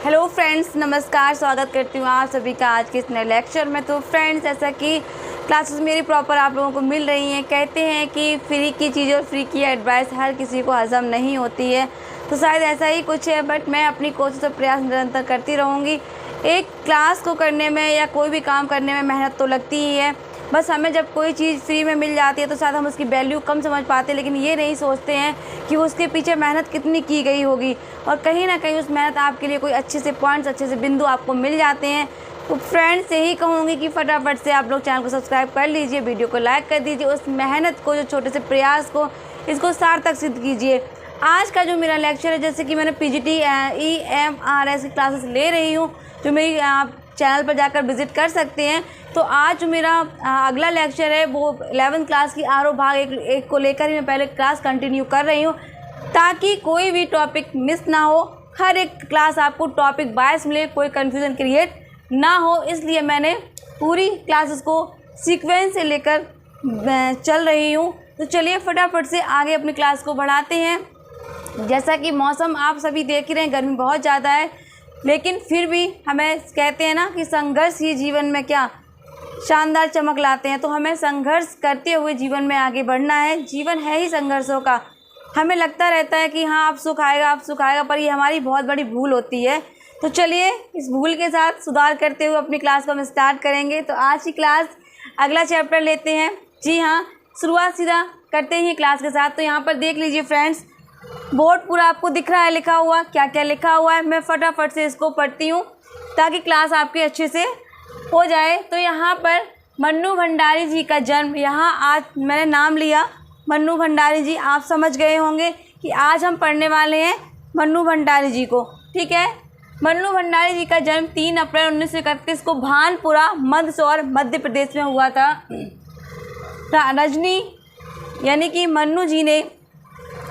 Hello friends, नमस्कार। स्वागत करती हूँ आप सभी का आज के इस नए लेक्चर में। तो फ्रेंड्स, जैसा कि क्लासेस मेरी प्रॉपर आप लोगों को मिल रही हैं, कहते हैं कि फ्री की चीज़ और फ्री की एडवाइस हर किसी को हज़म नहीं होती है, तो शायद ऐसा ही कुछ है। बट मैं अपनी कोशिश और प्रयास निरंतर करती रहूँगी। एक क्लास को करने में या कोई भी काम करने में मेहनत तो लगती ही है। बस हमें जब कोई चीज़ फ्री में मिल जाती है तो शायद हम उसकी वैल्यू कम समझ पाते हैं, लेकिन ये नहीं सोचते हैं कि उसके पीछे मेहनत कितनी की गई होगी और कहीं ना कहीं उस मेहनत आपके लिए कोई अच्छे से पॉइंट्स, अच्छे से बिंदु आपको मिल जाते हैं। तो फ्रेंड्स, यही कहूँगी कि फटाफट से आप लोग चैनल को सब्सक्राइब कर लीजिए, वीडियो को लाइक कर दीजिए, उस मेहनत को, जो छोटे से प्रयास को, इसको सार्थक सिद्ध कीजिए। आज का जो मेरा लेक्चर है, जैसे कि मैंने PGT EMRS की क्लासेस ले रही हूँ, जो मेरी आप चैनल पर जाकर विज़िट कर सकते हैं। तो आज जो मेरा अगला लेक्चर है वो 11th क्लास की आरओ भाग एक को लेकर ही मैं पहले क्लास कंटिन्यू कर रही हूँ, ताकि कोई भी टॉपिक मिस ना हो। हर एक क्लास आपको टॉपिक वाइज मिले, कोई कन्फ्यूज़न क्रिएट ना हो, इसलिए मैंने पूरी क्लासेस को सीक्वेंस से लेकर चल रही हूँ। तो चलिए फटाफट से आगे अपनी क्लास को बढ़ाते हैं। जैसा कि मौसम आप सभी देख ही रहे हैं, गर्मी बहुत ज़्यादा है, लेकिन फिर भी हमें कहते हैं ना कि संघर्ष ही जीवन में क्या शानदार चमक लाते हैं। तो हमें संघर्ष करते हुए जीवन में आगे बढ़ना है। जीवन है ही संघर्षों का। हमें लगता रहता है कि हाँ, अब सुख आएगा, पर ये हमारी बहुत बड़ी भूल होती है। तो चलिए इस भूल के साथ सुधार करते हुए अपनी क्लास को हम स्टार्ट करेंगे। तो आज की क्लास अगला चैप्टर लेते हैं। जी हाँ, शुरुआत सीधा करते हैं क्लास के साथ। तो यहाँ पर देख लीजिए फ्रेंड्स, बोर्ड पूरा आपको दिख रहा है लिखा हुआ, क्या क्या लिखा हुआ है। मैं फटाफट से इसको पढ़ती हूँ ताकि क्लास आपकी अच्छे से हो जाए। तो यहाँ पर मन्नू भंडारी जी का जन्म, यहाँ आज मैंने नाम लिया मन्नू भंडारी जी। आप समझ गए होंगे कि आज हम पढ़ने वाले हैं मन्नू भंडारी जी को, ठीक है। मन्नू भंडारी जी का जन्म 3 अप्रैल 1931 को भानपुरा, मंदसौर, मध्य प्रदेश में हुआ था। रजनी यानी कि मन्नू जी ने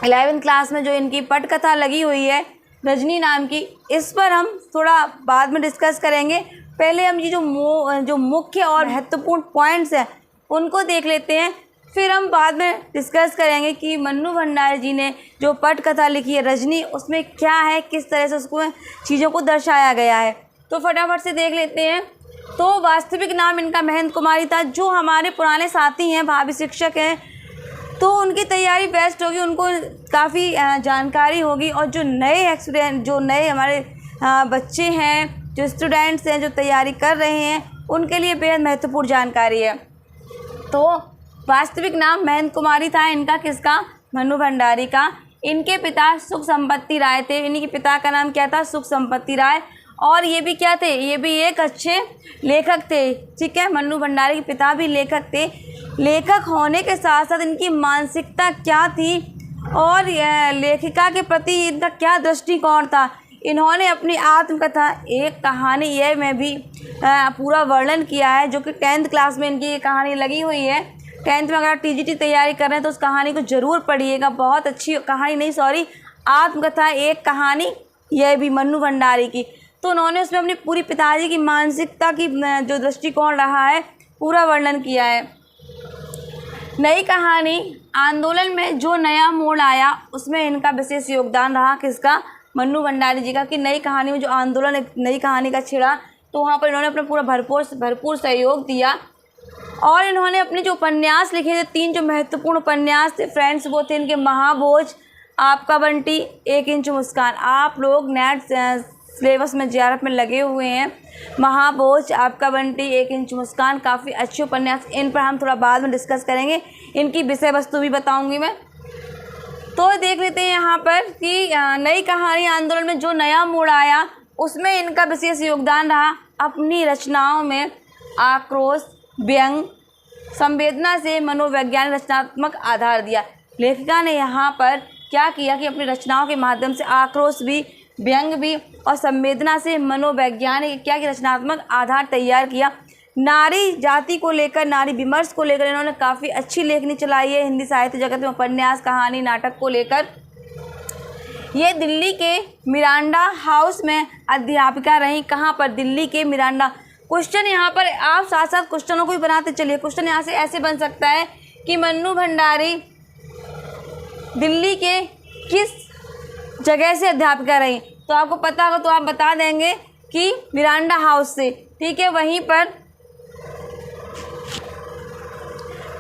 11th क्लास में जो इनकी पटकथा लगी हुई है रजनी नाम की, इस पर हम थोड़ा बाद में डिस्कस करेंगे। पहले हम ये जो मुख्य और महत्वपूर्ण पॉइंट्स हैं उनको देख लेते हैं, फिर हम बाद में डिस्कस करेंगे कि मन्नू भंडारी जी ने जो पटकथा लिखी है रजनी, उसमें क्या है, किस तरह से उसको चीज़ों को दर्शाया गया है। तो फटाफट से देख लेते हैं। तो वास्तविक नाम इनका महेंद्र कुमारी था। जो हमारे पुराने साथी हैं, भाभी शिक्षक हैं, तो उनकी तैयारी बेस्ट होगी, उनको काफ़ी जानकारी होगी। और जो नए हमारे बच्चे हैं, जो स्टूडेंट्स हैं, जो तैयारी कर रहे हैं, उनके लिए बेहद महत्वपूर्ण जानकारी है। तो वास्तविक नाम महेंद्र कुमारी था इनका, किसका? मन्नू भंडारी का। इनके पिता सुख संपत्ति राय थे। इन्हीं के पिता का नाम क्या था? सुख संपत्ति राय। और ये भी क्या थे? ये भी एक अच्छे लेखक थे, ठीक है। मन्नू भंडारी के पिता भी लेखक थे। लेखक होने के साथ साथ इनकी मानसिकता क्या थी और लेखिका के प्रति इनका क्या दृष्टिकोण था, इन्होंने अपनी आत्मकथा एक कहानी ये में भी पूरा वर्णन किया है, जो कि 10th क्लास में इनकी ये कहानी लगी हुई है। 10th में अगर TGT तैयारी कर रहे हैं तो उस कहानी को ज़रूर पढ़िएगा। बहुत अच्छी कहानी, नहीं सॉरी, आत्मकथा एक कहानी, यह भी मन्नू भंडारी की। तो उन्होंने उसमें अपनी पूरी पिताजी की मानसिकता की जो दृष्टिकोण रहा है पूरा वर्णन किया है। नई कहानी आंदोलन में जो नया मोड़ आया, उसमें इनका विशेष योगदान रहा। किसका? मन्नू भंडारी जी का। कि नई कहानी में जो आंदोलन, एक नई कहानी का छिड़ा, तो वहाँ पर इन्होंने अपना पूरा भरपूर सहयोग दिया। और इन्होंने अपने जो उपन्यास लिखे थे, 3 जो महत्वपूर्ण उपन्यास थे फ्रेंड्स, वो थे इनके महाभोज, आपका बंटी, 1 इंच मुस्कान। आप लोग नेट सिलेबस में JRF में लगे हुए हैं। महाभोज, आपका बंटी, 1 इंच मुस्कान, काफ़ी अच्छे उपन्यास। इन पर हम थोड़ा बाद में डिस्कस करेंगे, इनकी विषय वस्तु भी बताऊंगी मैं। तो देख लेते हैं यहाँ पर कि नई कहानी आंदोलन में जो नया मोड़ आया, उसमें इनका विशेष योगदान रहा। अपनी रचनाओं में आक्रोश, व्यंग, संवेदना से मनोवैज्ञानिक रचनात्मक आधार दिया। लेखिका ने यहाँ पर क्या किया कि अपनी रचनाओं के माध्यम से आक्रोश भी, व्यंग भी और संवेदना से मनोवैज्ञानिक क्या कि रचनात्मक आधार तैयार किया। नारी जाति को लेकर, नारी विमर्श को लेकर इन्होंने काफ़ी अच्छी लेखनी चलाई है हिंदी साहित्य जगत में, उपन्यास, कहानी, नाटक को लेकर। ये दिल्ली के मिरांडा हाउस में अध्यापिका रही। कहाँ पर? दिल्ली के मिरांडा। क्वेश्चन यहाँ पर आप साथ साथ क्वेश्चनों को भी बनाते चलिए। क्वेश्चन यहाँ से ऐसे बन सकता है कि मन्नू भंडारी दिल्ली के किस जगह से अध्यापिका रही। तो आपको पता होगा तो आप बता देंगे कि मिरांडा हाउस से, ठीक है। वहीं पर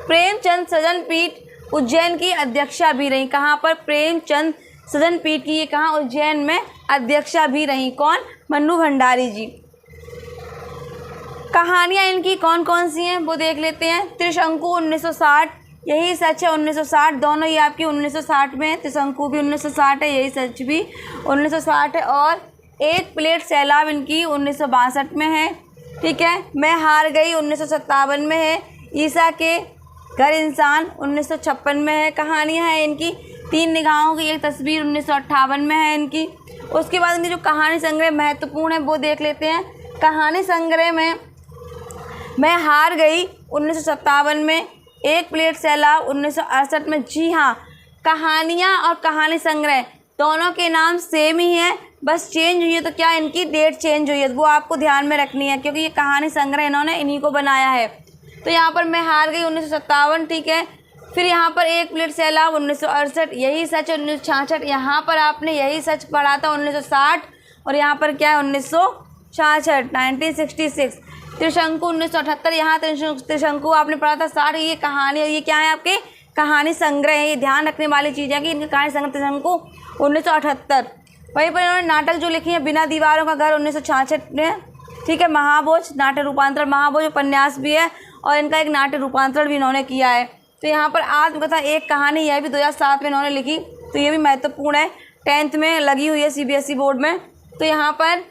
प्रेमचंद सृजन पीठ उज्जैन की अध्यक्षा भी रही। कहाँ पर? प्रेमचंद सृजन पीठ की ये कहाँ? उज्जैन में अध्यक्षा भी रही। कौन? मन्नू भंडारी जी। कहानियाँ इनकी कौन कौन सी हैं वो देख लेते हैं। त्रिशंकु 1960, यही सच है 1960, दोनों ही आपकी 1960 में है। त्रिशंकु भी 1960 है, यही सच भी 1960 है। और एक प्लेट सैलाब इनकी 1962 में है, ठीक है। मैं हार गई 1957 में है। ईसा के घर इंसान 1956 में है। कहानियाँ हैं इनकी। तीन निगाहों की एक तस्वीर 1958 में है इनकी। उसके बाद इनकी जो कहानी संग्रह महत्वपूर्ण है वो देख लेते हैं। कहानी संग्रह में मैं हार गई 1957 में, एक प्लेट सैलाब 1968 में। जी हाँ, कहानियाँ और कहानी संग्रह दोनों के नाम सेम ही हैं, बस चेंज हुई है तो क्या इनकी डेट चेंज हुई है वो आपको ध्यान में रखनी है, क्योंकि ये कहानी संग्रह इन्होंने इन्हीं को बनाया है। तो यहाँ पर मैं हार गई 1957, ठीक है। फिर यहाँ पर एक प्लेट सैलाब 1968, यही सच 1966। यहाँ पर आपने यही सच पढ़ा था 1960, और यहाँ पर क्या है 1966, 1966। त्रिशंकु 1978, यहाँ त्रिशंकु आपने पढ़ा था 60। ये कहानी, ये क्या है आपके कहानी संग्रह है। ये ध्यान रखने वाली चीज़ है कि इनकी कहानी संग्रह त्रिशंकु 1978। वहीं पर इन्होंने नाटक जो लिखी है, बिना दीवारों का घर 1966 में, ठीक है। महाभोज नाट्य रूपांतरण, महाभोज उपन्यास भी है और इनका एक नाट्य रूपांतरण भी इन्होंने किया है। तो यहाँ पर आत्मकथा एक कहानी, यह भी 2007 में इन्होंने लिखी, तो ये भी महत्वपूर्ण है, 10th में लगी हुई है CBSE बोर्ड में। तो यहाँ पर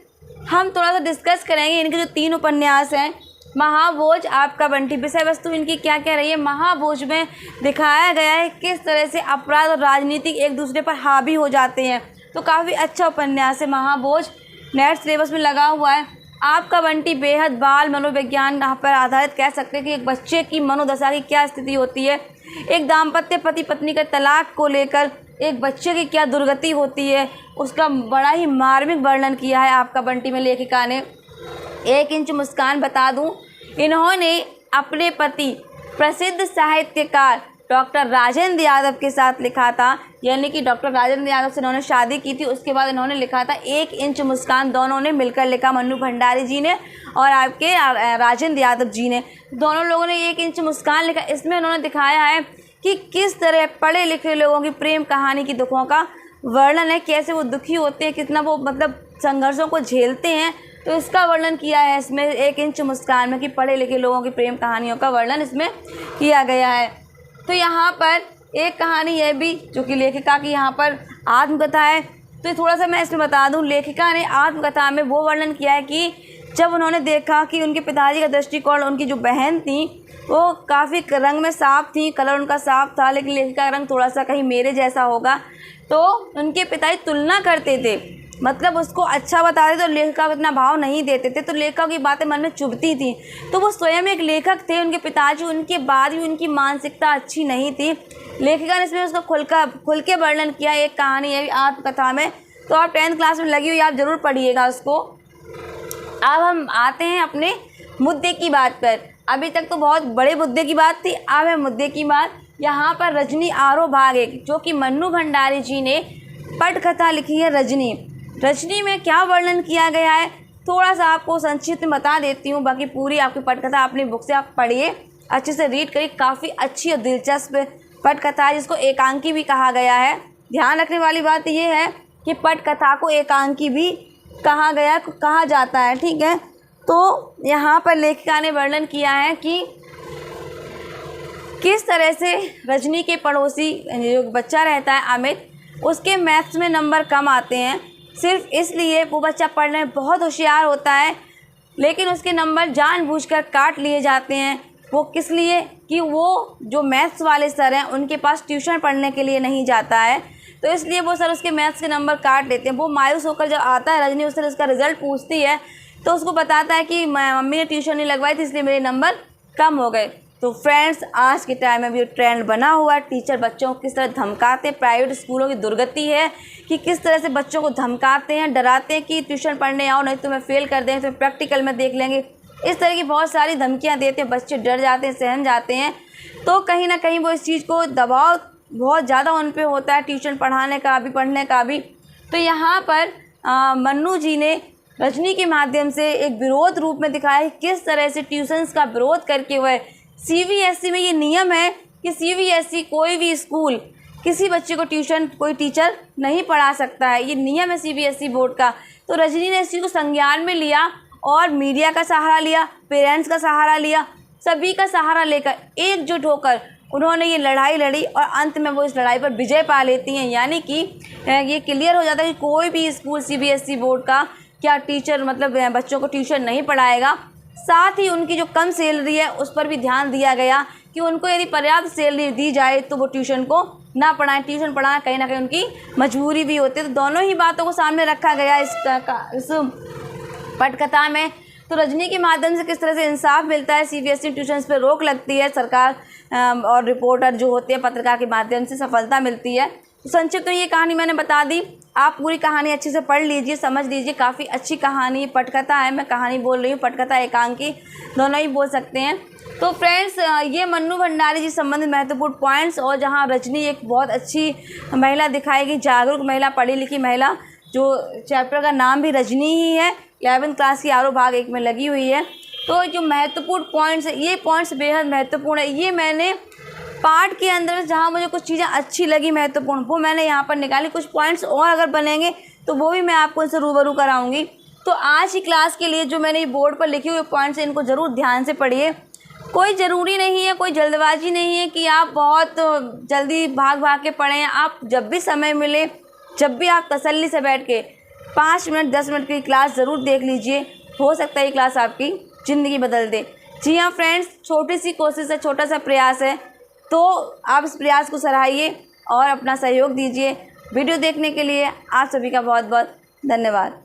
हम थोड़ा सा डिस्कस करेंगे इनके जो 3 उपन्यास हैं। महाभोज, आपका बंटी, विषय वस्तु इनकी क्या क्या रही है। महाभोज में दिखाया गया है किस तरह से अपराध और राजनीति एक दूसरे पर हावी हो जाते हैं, तो काफ़ी अच्छा उपन्यास है महाभोज, नेट सिलेबस में लगा हुआ है। आपका बंटी बेहद बाल मनोविज्ञान पर आधारित, कह सकते हैं कि एक बच्चे की मनोदशा की क्या स्थिति होती है, एक दाम्पत्य पति पत्नी का तलाक को लेकर एक बच्चे की क्या दुर्गति होती है, उसका बड़ा ही मार्मिक वर्णन किया है आपका बंटी में लेखिका ने। 1 इंच मुस्कान बता दूं, इन्होंने अपने पति प्रसिद्ध साहित्यकार डॉक्टर राजेंद्र यादव के साथ लिखा था, यानी कि डॉक्टर राजेंद्र यादव से इन्होंने शादी की थी। उसके बाद इन्होंने लिखा था 1 इंच मुस्कान, दोनों ने मिलकर लिखा, मन्नू भंडारी जी ने और आपके राजेंद्र यादव जी ने, दोनों लोगों ने 1 इंच मुस्कान लिखा। इसमें उन्होंने दिखाया है कि किस तरह पढ़े लिखे लोगों की प्रेम कहानी की दुखों का वर्णन है, कैसे वो दुखी होते हैं, कितना वो मतलब संघर्षों को झेलते हैं, तो इसका वर्णन किया है इसमें 1 इंच मुस्कान में, कि पढ़े लिखे लोगों की प्रेम कहानियों का वर्णन इसमें किया गया है। तो यहाँ पर एक कहानी यह भी जो कि लेखिका की यहाँ पर आत्मकथा है, तो थोड़ा सा मैं इसमें बता दूँ, लेखिका ने आत्मकथा में वो वर्णन किया है कि जब उन्होंने देखा कि उनके पिताजी का दृष्टिकोण, उनकी जो बहन थी वो काफ़ी रंग में साफ थी, कलर उनका साफ था, लेकिन लेखिका का रंग थोड़ा सा कहीं मेरे जैसा होगा, तो उनके पिताजी तुलना करते थे, मतलब उसको अच्छा बताते तो लेखिका को इतना भाव नहीं देते थे, तो लेखिका की बातें मन में चुभती थी। तो वो स्वयं एक लेखक थे, उनके पिताजी, उनके बाद भी उनकी मानसिकता अच्छी नहीं थी। लेखिका ने इसमें उसका खुल के वर्णन किया, एक कहानी है आत्मकथा में। तो आप 10th क्लास में लगी हुई, आप ज़रूर पढ़िएगा उसको। अब हम आते हैं अपने मुद्दे की बात पर। अभी तक तो बहुत बड़े मुद्दे की बात थी, अब है मुद्दे की बात। यहाँ पर रजनी आरो भाग 1, जो कि मन्नू भंडारी जी ने पटकथा लिखी है रजनी। रजनी में क्या वर्णन किया गया है थोड़ा सा आपको संक्षिप्त में बता देती हूँ, बाकी पूरी आपकी पटकथा अपनी बुक से आप पढ़िए, अच्छे से रीड करिए। काफ़ी अच्छी और दिलचस्प पटकथा है, जिसको एकांकी भी कहा गया है। ध्यान रखने वाली बात यह है कि पटकथा को एकांकी भी कहा जाता है, ठीक है। तो यहाँ पर लेखिका ने वर्णन किया है कि किस तरह से रजनी के पड़ोसी जो बच्चा रहता है अमित, उसके मैथ्स में नंबर कम आते हैं, सिर्फ इसलिए वो बच्चा पढ़ने में बहुत होशियार होता है, लेकिन उसके नंबर जानबूझकर काट लिए जाते हैं। वो किस लिए? कि वो जो मैथ्स वाले सर हैं उनके पास ट्यूशन पढ़ने के लिए नहीं जाता है, तो इसलिए वो सर उसके मैथ्स के नंबर काट देते हैं। वो मायूस होकर जब आता है रजनी, उससे उसका रिज़ल्ट पूछती है, तो उसको बताता है कि मम्मी ने ट्यूशन नहीं लगवाई थी इसलिए मेरे नंबर कम हो गए। तो फ्रेंड्स, आज के टाइम में भी ट्रेंड बना हुआ है, टीचर बच्चों को किस तरह धमकाते हैं। प्राइवेट स्कूलों की दुर्गति है कि किस तरह से बच्चों को धमकाते हैं, डराते हैं कि ट्यूशन पढ़ने आओ, नहीं तो मैं फेल कर देंगे, तो प्रैक्टिकल में देख लेंगे। इस तरह की बहुत सारी धमकियाँ देते हैं, बच्चे डर जाते हैं, सहम जाते हैं। तो कहीं ना कहीं वो इस चीज़ को दबाव बहुत ज़्यादा उन पर होता है, ट्यूशन पढ़ाने का भी, पढ़ने का भी। तो यहाँ पर मन्नू जी ने रजनी के माध्यम से एक विरोध रूप में दिखाया कि किस तरह से ट्यूशन्स का विरोध करके वह CBSE में ये नियम है कि CBSE कोई भी स्कूल किसी बच्चे को ट्यूशन कोई टीचर नहीं पढ़ा सकता है, ये नियम है CBSE बोर्ड का। तो रजनी ने इस चीज़ को संज्ञान में लिया और मीडिया का सहारा लिया, पेरेंट्स का सहारा लिया, सभी का सहारा लेकर एकजुट होकर उन्होंने ये लड़ाई लड़ी और अंत में वो इस लड़ाई पर विजय पा लेती हैं। यानी कि ये क्लियर हो जाता है कि कोई भी स्कूल CBSE बोर्ड का क्या टीचर मतलब बच्चों को ट्यूशन नहीं पढ़ाएगा। साथ ही उनकी जो कम सैलरी है उस पर भी ध्यान दिया गया कि उनको यदि पर्याप्त सैलरी दी जाए तो वो ट्यूशन को ना पढ़ाएं। ट्यूशन पढ़ाना कहीं ना कहीं उनकी मजबूरी भी होती है। तो दोनों ही बातों को सामने रखा गया इस पटकथा में। तो रजनी के माध्यम से किस तरह से इंसाफ मिलता है, CBSE ट्यूशन्स पर रोक लगती है, सरकार और रिपोर्टर जो होते हैं पत्रकार के माध्यम से सफलता मिलती है। तो संक्षिप्त में ये कहानी मैंने बता दी, आप पूरी कहानी अच्छे से पढ़ लीजिए, समझ लीजिए। काफ़ी अच्छी कहानी पटकथा है, मैं कहानी बोल रही हूँ, पटकथा एकांकी दोनों ही बोल सकते हैं। तो फ्रेंड्स, ये मन्नू भंडारी जी संबंधित महत्वपूर्ण पॉइंट्स और जहाँ रजनी एक बहुत अच्छी महिला दिखाई गई, जागरूक महिला, पढ़ी लिखी महिला, जो चैप्टर का नाम भी रजनी ही है, 11वीं क्लास की आरो भाग 1 में लगी हुई है। तो जो महत्वपूर्ण पॉइंट्स है, ये पॉइंट्स बेहद महत्वपूर्ण है। ये मैंने पार्ट के अंदर जहाँ मुझे कुछ चीज़ें अच्छी लगी महत्वपूर्ण, वो मैंने यहाँ पर निकाली। कुछ पॉइंट्स और अगर बनेंगे तो वो भी मैं आपको इनसे रूबरू कराऊंगी। तो आज की क्लास के लिए जो मैंने बोर्ड पर लिखे हुए पॉइंट्स हैं, इनको ज़रूर ध्यान से पढ़िए। कोई ज़रूरी नहीं है, कोई जल्दबाजी नहीं है कि आप बहुत जल्दी भाग भाग के पढ़ें। आप जब भी समय मिले, जब भी आप तसल्ली से बैठ के 5 मिनट 10 मिनट की क्लास ज़रूर देख लीजिए। हो सकता है ये क्लास आपकी ज़िंदगी बदल दे। जी हाँ फ्रेंड्स, छोटी सी कोशिश है, छोटा सा प्रयास है, तो आप इस प्रयास को सराहिए और अपना सहयोग दीजिए। वीडियो देखने के लिए आप सभी का बहुत बहुत धन्यवाद।